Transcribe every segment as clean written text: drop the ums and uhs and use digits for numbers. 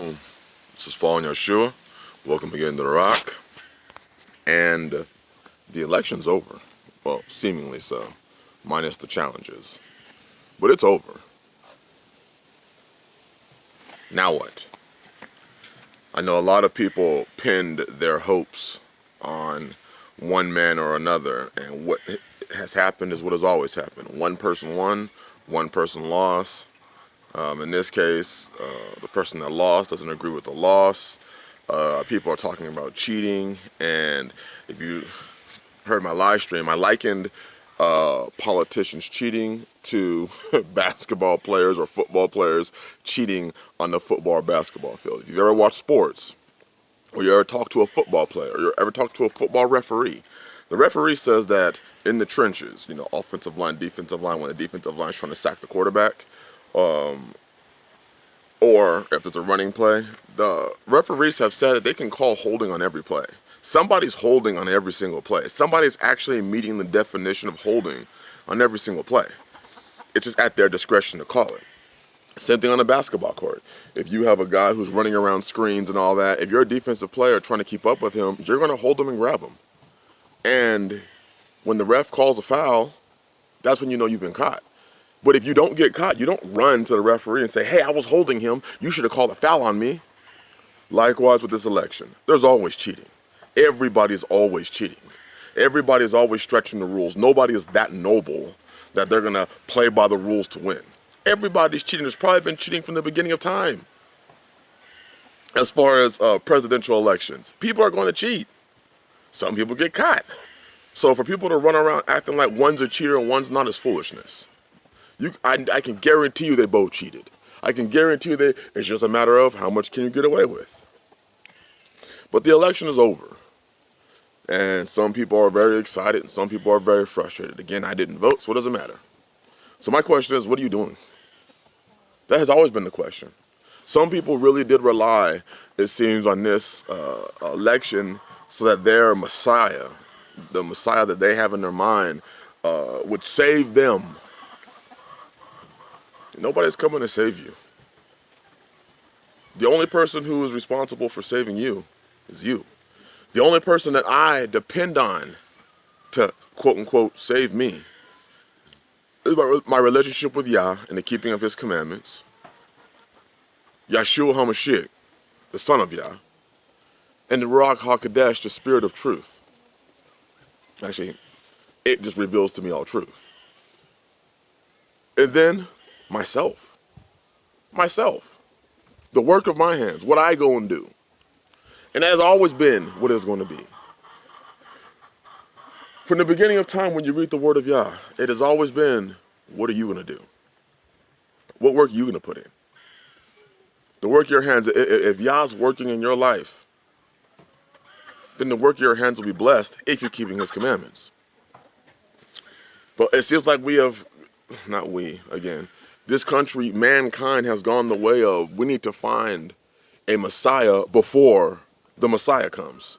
This is Fallen Yahshua. Welcome again to The Rock. And the election's over. Well, seemingly so, minus the challenges. But it's over. Now what? I know a lot of people pinned their hopes on one man or another, and what has happened is what has always happened. One person won, one person lost. In this case, the person that lost doesn't agree with the loss. People are talking about cheating, and if you heard my live stream, I likened politicians cheating to basketball players or football players cheating on the football or basketball field. If you've ever watched sports, or you ever talked to a football player, or you ever talked to a football referee, the referee says that in the trenches, offensive line, defensive line, when the defensive line is trying to sack the quarterback, or if it's a running play, the referees have said that they can call holding on every play. Somebody's holding on every single play. Somebody's actually meeting the definition of holding on every single play. It's just at their discretion to call it. Same thing on a basketball court. If you have a guy who's running around screens and all that, if you're a defensive player trying to keep up with him, you're going to hold him and grab him. And when the ref calls a foul, that's when you know you've been caught. But if you don't get caught, you don't run to the referee and say, hey, I was holding him. You should have called a foul on me. Likewise with this election. There's always cheating. Everybody's always cheating. Everybody's always stretching the rules. Nobody is that noble that they're going to play by the rules to win. Everybody's cheating. There's probably been cheating from the beginning of time. As far as presidential elections, people are going to cheat. Some people get caught. So for people to run around acting like one's a cheater and one's not is foolishness. I can guarantee you they both cheated. I can guarantee you that it's just a matter of how much can you get away with. But the election is over. And some people are very excited and some people are very frustrated. Again, I didn't vote, so what does it matter? So my question is, what are you doing? That has always been the question. Some people really did rely, it seems, on this election so that their Messiah, the Messiah that they have in their mind, would save them. Nobody's coming to save you. The only person who is responsible for saving you is you. The only person that I depend on to, quote unquote, save me is my relationship with Yah and the keeping of his commandments. Yahshua HaMashiach, the son of Yah, and the Ruach HaKodesh, the spirit of truth. Actually, it just reveals to me all truth. And then myself, the work of my hands, what I go and do. And that has always been what it's going to be. From the beginning of time when you read the word of Yah, it has always been, what are you going to do? What work are you going to put in? The work of your hands, if Yah's working in your life, then the work of your hands will be blessed if you're keeping his commandments. But it seems like this country, mankind has gone the way of, we need to find a Messiah before the Messiah comes.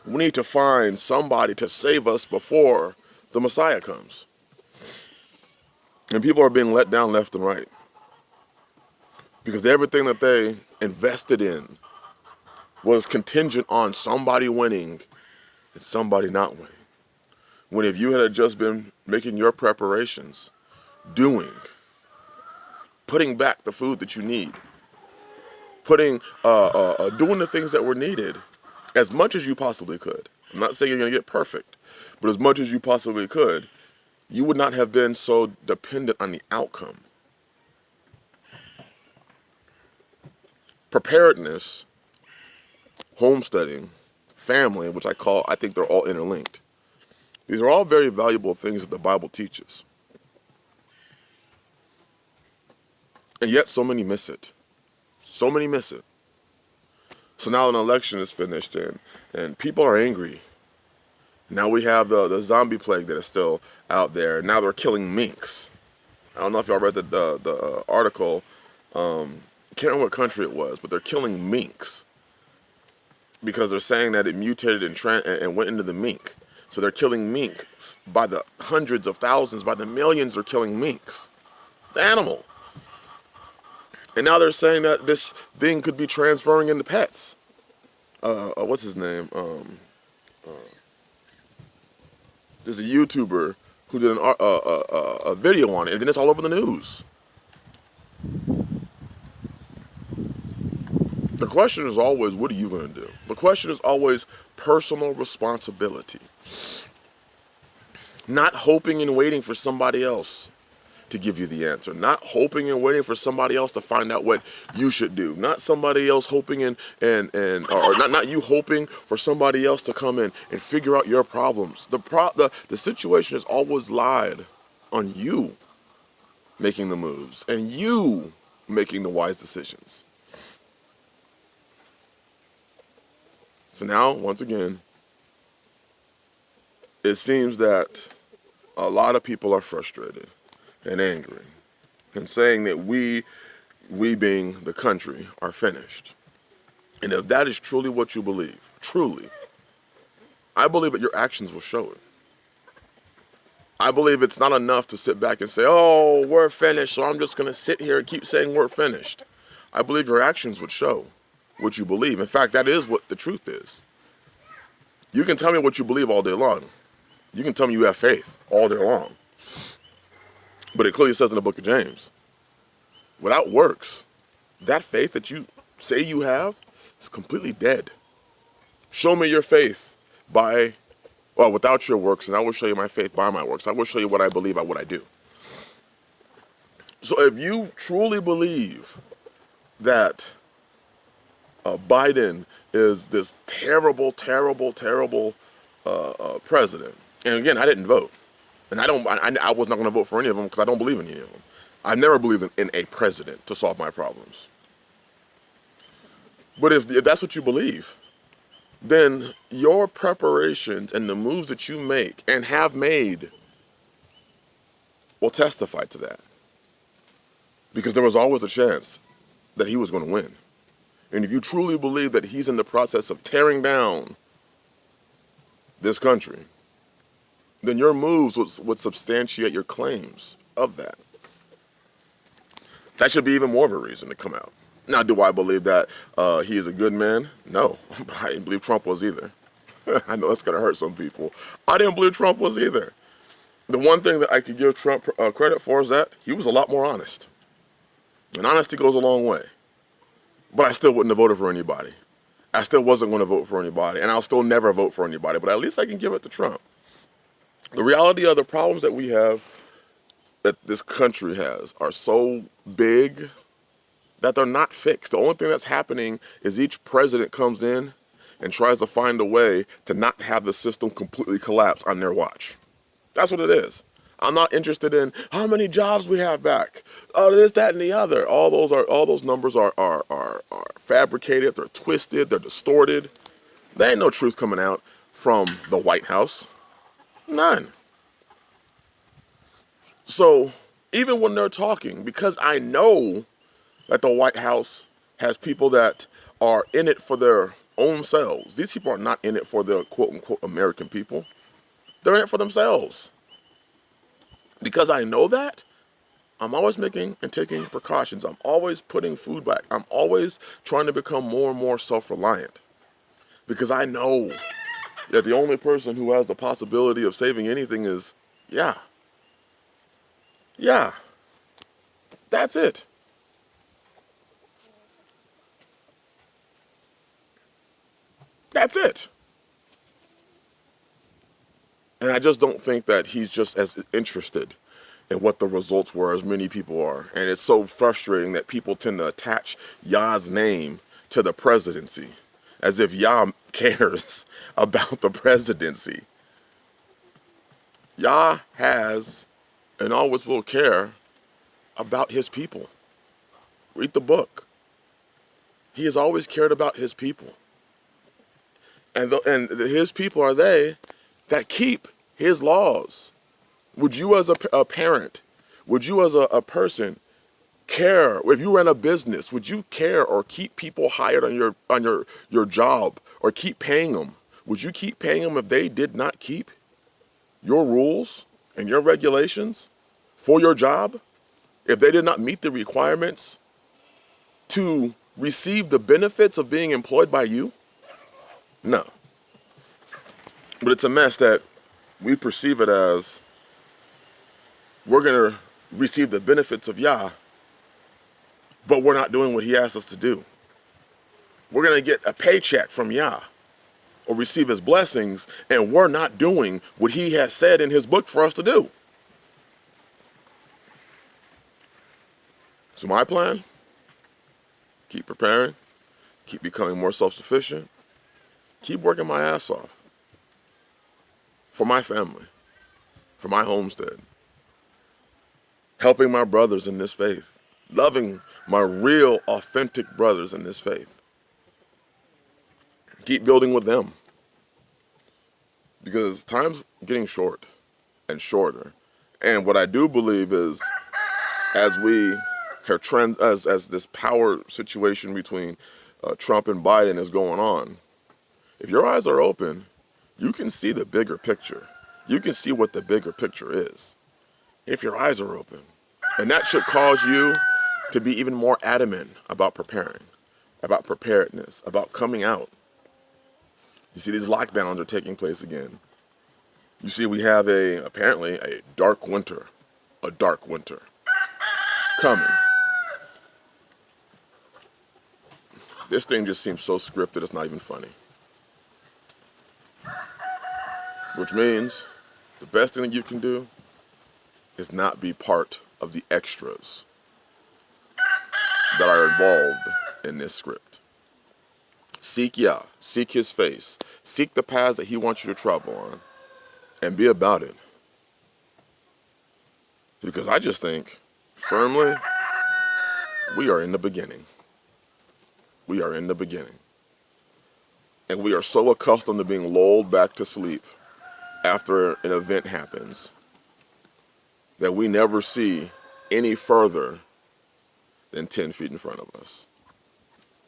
We need to find somebody to save us before the Messiah comes. And people are being let down left and right. Because everything that they invested in was contingent on somebody winning and somebody not winning. When if you had just been making your preparations, putting back the food that you need, doing the things that were needed as much as you possibly could. I'm not saying you're going to get perfect, but as much as you possibly could, you would not have been so dependent on the outcome. Preparedness, homesteading, family, which I think they're all interlinked. These are all very valuable things that the Bible teaches. And yet so many miss it. So many miss it. So now an election is finished and people are angry. Now we have the zombie plague that is still out there. Now they're killing minks. I don't know if y'all read the article. Can't remember what country it was, but they're killing minks because they're saying that it mutated and went into the mink. So they're killing minks by the hundreds of thousands, by the millions. They're killing minks, the animal. And now they're saying that this thing could be transferring into pets. What's his name? There's a YouTuber who did a video on it, and then it's all over the news. The question is always, what are you going to do? The question is always personal responsibility. Not hoping and waiting for somebody else to give you the answer. Not hoping and waiting for somebody else to find out what you should do. Not somebody else hoping or not you hoping for somebody else to come in and figure out your problems. The situation is always lied on you making the moves and you making the wise decisions. So now, once again, it seems that a lot of people are frustrated and angry and saying that we being the country, are finished. And if that is truly what you believe, truly, I believe that your actions will show it. I believe it's not enough to sit back and say, oh, we're finished, so I'm just going to sit here and keep saying we're finished. I believe your actions would show what you believe. In fact, that is what the truth is. You can tell me what you believe all day long. You can tell me you have faith all day long. But it clearly says in the book of James, without works, that faith that you say you have is completely dead. Show me your faith without your works, and I will show you my faith by my works. I will show you what I believe by what I do. So if you truly believe that Biden is this terrible, terrible, terrible president, and again, I didn't vote, and I was not going to vote for any of them because I don't believe in any of them. I never believed in a president to solve my problems. But if that's what you believe, then your preparations and the moves that you make and have made will testify to that. Because there was always a chance that he was going to win. And if you truly believe that he's in the process of tearing down this country, then your moves would substantiate your claims of that. That should be even more of a reason to come out. Now, do I believe that he is a good man? No, I didn't believe Trump was either. I know that's going to hurt some people. I didn't believe Trump was either. The one thing that I could give Trump credit for is that he was a lot more honest. And honesty goes a long way. But I still wouldn't have voted for anybody. I still wasn't going to vote for anybody. And I'll still never vote for anybody. But at least I can give it to Trump. The reality of the problems that we have, that this country has, are so big that they're not fixed. The only thing that's happening is each president comes in and tries to find a way to not have the system completely collapse on their watch. That's what it is. I'm not interested in how many jobs we have back. Oh, this, that, and the other. All those numbers are fabricated. They're twisted. They're distorted. There ain't no truth coming out from the White House. None. So even when they're talking, because I know that the White House has people that are in it for their own selves. These people are not in it for the quote-unquote American people. They're in it for themselves. Because I know that, I'm always making and taking precautions. I'm always putting food back. I'm always trying to become more and more self-reliant. Because I know that the only person who has the possibility of saving anything is, yeah, that's it. That's it. And I just don't think that he's just as interested in what the results were as many people are. And it's so frustrating that people tend to attach Yah's name to the presidency as if Yah cares about the presidency. Yah has and always will care about his people. Read the book. He has always cared about his people. And his people are they that keep his laws. Would you as a parent, would you as a person care, if you ran a business, would you care or keep people hired on your job or keep paying them? Would you keep paying them if they did not keep your rules and your regulations for your job? If they did not meet the requirements to receive the benefits of being employed by you? No. But it's a mess that we perceive it as we're going to receive the benefits of Yah, but we're not doing what he asks us to do. We're going to get a paycheck from Yah or receive his blessings, and we're not doing what he has said in his book for us to do. So my plan, keep preparing, keep becoming more self-sufficient, keep working my ass off for my family, for my homestead, helping my brothers in this faith, loving my real, authentic brothers in this faith. Keep building with them, because time's getting short and shorter. And what I do believe is, as we have as this power situation between Trump and Biden is going on, if your eyes are open, you can see the bigger picture. You can see what the bigger picture is, if your eyes are open. And that should cause you to be even more adamant about preparing, about preparedness, about coming out. You see, these lockdowns are taking place again. You see, we have apparently a dark winter coming. This thing just seems so scripted, it's not even funny. Which means the best thing that you can do is not be part of the extras that are involved in this script. Seek Yah, seek his face, seek the paths that he wants you to travel on, and be about it. Because I just think, firmly, we are in the beginning. We are in the beginning. And we are so accustomed to being lulled back to sleep after an event happens that we never see any further than 10 feet in front of us.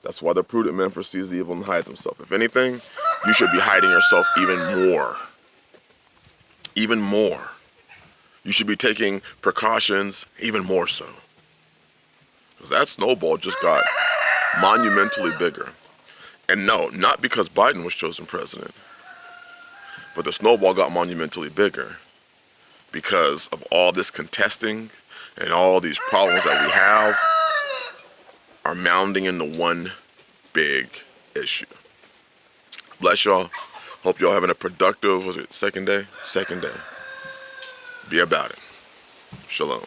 That's why the prudent man foresees evil and hides himself. If anything, you should be hiding yourself even more. Even more. You should be taking precautions even more so. Because that snowball just got monumentally bigger. And no, not because Biden was chosen president, but the snowball got monumentally bigger because of all this contesting and all these problems that we have are mounding into one big issue. Bless y'all. Hope y'all having a productive, second day? Second day. Be about it. Shalom.